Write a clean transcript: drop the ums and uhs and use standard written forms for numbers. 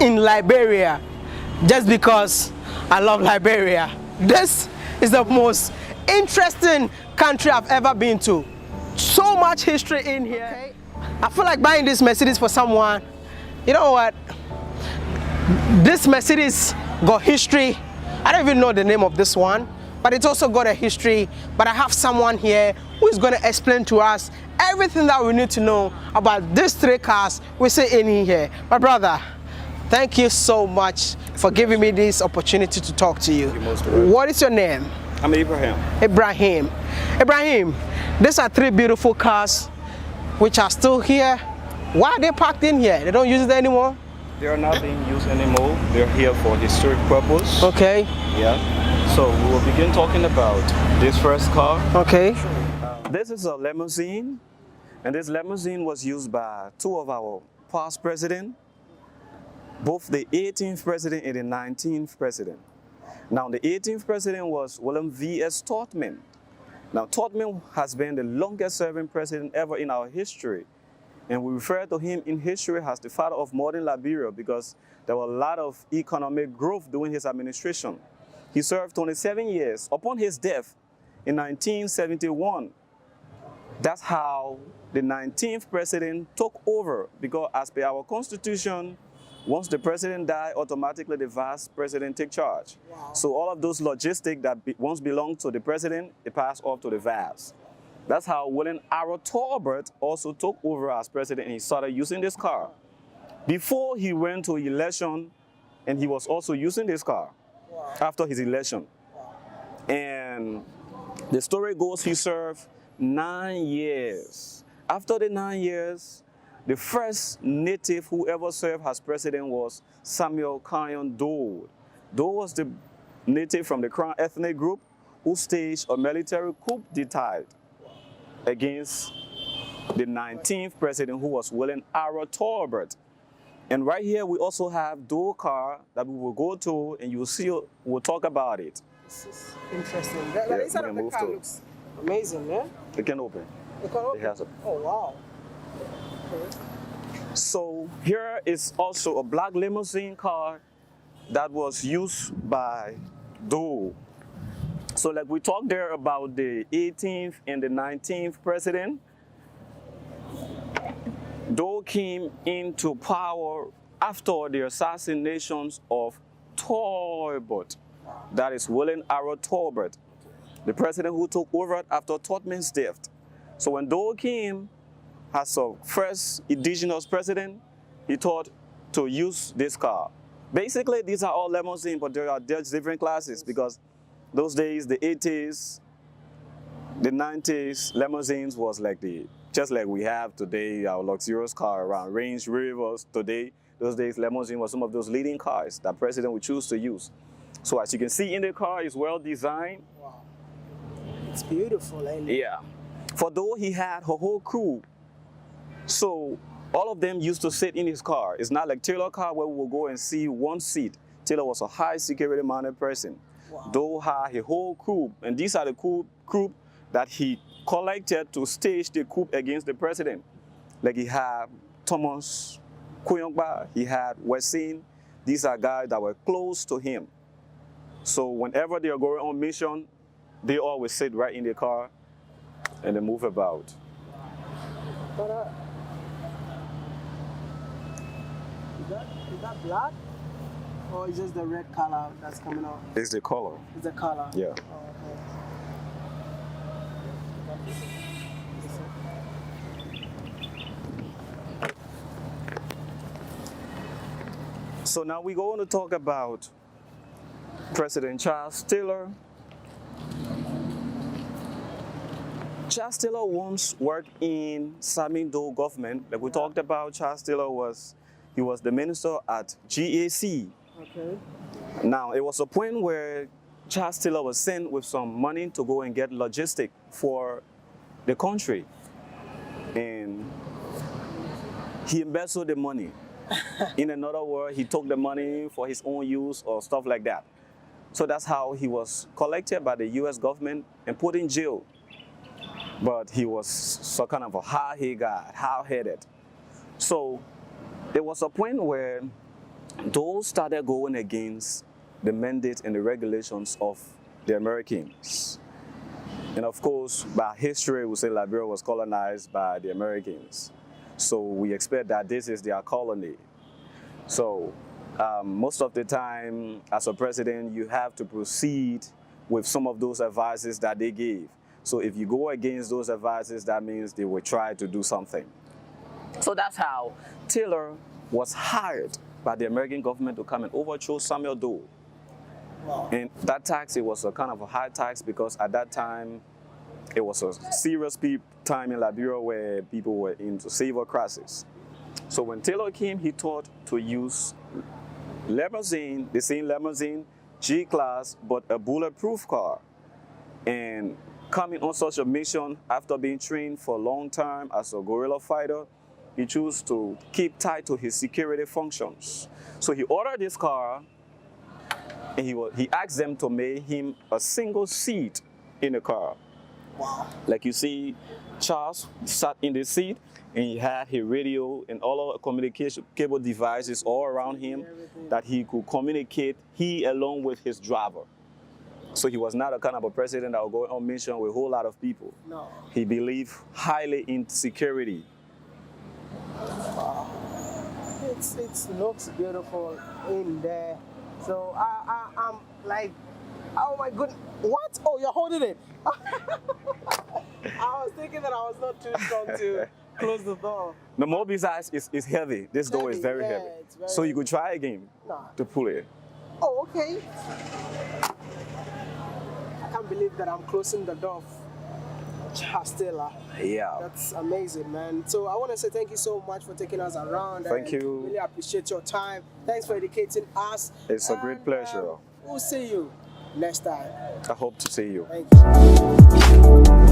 in Liberia just because I love Liberia. This is the most interesting country I've ever been to. So much history in here. Okay. I feel like buying this Mercedes for someone. You know what? This Mercedes got history. I don't even know the name of this one, but it's also got a history. But I have someone here who is going to explain to us everything that we need to know about these three cars we see in here. My brother, thank you so much for giving me this opportunity to talk to you. What is your name? I'm Ibrahim. Ibrahim, these are three beautiful cars which are still here. Why are they parked in here? They don't use it anymore? They are not being used anymore. They're here for historic purpose. Okay. Yeah. So we will begin talking about this first car. Okay. This is a limousine, and this limousine was used by two of our past presidents, both the 18th president and the 19th president. Now, the 18th president was William V.S. Todman. Now, Todman has been the longest serving president ever in our history. And we refer to him in history as the father of modern Liberia because there were a lot of economic growth during his administration. He served 27 years. Upon his death in 1971, that's how the 19th president took over, because as per our constitution, once the president died, automatically the vice president take charge. Wow. So all of those logistics that once belonged to the president, it passed off to the vice. That's how William R. Tolbert also took over as president, and he started using this car. Before he went to election, and he was also using this car. Wow. After his election. Wow. And the story goes he served 9 years. After the 9 years, the first native who ever served as president was Samuel Canyon Doe. Doe was the native from the Crown ethnic group who staged a military coup d'etat against the 19th president, who was William R. Tolbert. And right here we also have Doe car that we will go to, and you will see, we'll talk about it. This is interesting. The inside of the car looks amazing, yeah? It can open. It can open? It has a... Oh, wow. Okay. So here is also a black limousine car that was used by Doe. So like we talked there about the 18th and the 19th president, Doe came into power after the assassinations of Tolbert. That is William R. Tolbert, the president who took over after Todman's death. So when Doe came as a first indigenous president, he thought to use this car. Basically, these are all limousines, but there are different classes, because those days, the 80s, the 90s, limousines was like just like we have today, our luxurious car around Range Rovers today. Those days, limousine was some of those leading cars that president would choose to use. So as you can see in the car, it's well designed. Wow. It's beautiful, ain't it? Yeah. For Doe, he had her whole crew. So all of them used to sit in his car. It's not like Taylor car where we will go and see one seat. Taylor was a high security minded person. Wow. Doe had a whole crew, and these are the crew that he collected to stage the coup against the president. Like he had Thomas Kuyongba, he had Wesin. These are guys that were close to him. So whenever they are going on mission, they always sit right in the car and they move about. But, is that black? Or is just the red color that's coming out? It's the color. It's the color? Yeah. Oh, okay. So now we're going to talk about President Charles Taylor. Charles Taylor once worked in Samuel Doe government. Like we talked about, Charles Taylor was the minister at GAC. Okay. Now, it was a point where Charles Taylor was sent with some money to go and get logistics for the country. And he embezzled the money. In another word, he took the money for his own use or stuff like that. So that's how he was collected by the US government and put in jail. But he was so kind of a hard-headed guy, hard-headed. So there was a point where those started going against the mandate and the regulations of the Americans. And of course, by history, we say Liberia was colonized by the Americans. So we expect that this is their colony. So most of the time, as a president, you have to proceed with some of those advices that they gave. So if you go against those advices, that means they will try to do something. So that's how Taylor was hired by the American government to come and overthrow Samuel Doe. Wow. And that tax, it was a kind of a high tax because at that time, it was a serious time in Liberia where people were into civil crisis. So when Taylor came, he thought to use limousine, the same limousine, G-Class, but a bulletproof car. And coming on such a mission after being trained for a long time as a guerrilla fighter, he chose to keep tight to his security functions. So he ordered this car, and he asked them to make him a single seat in the car. Wow. Like you see, Charles sat in the seat, and he had his radio and all of the communication cable devices all around him that he could communicate, he along with his driver. So he was not a kind of a president that would go on mission with a whole lot of people. No. He believed highly in security. Wow. It looks beautiful in there. So I'm like, oh my goodness, what? Oh, you're holding it. I was thinking that I was not too strong to close the door. The Moby size is heavy. This door is very heavy. So you could try again to pull it. Oh, okay. I can't believe that I'm closing the door. Taylor. Yeah. That's amazing, man. So I want to say thank you so much for taking us around. Thank you. Really appreciate your time. Thanks for educating us. It's a great pleasure. We'll see you next time. I hope to see you. Thank you.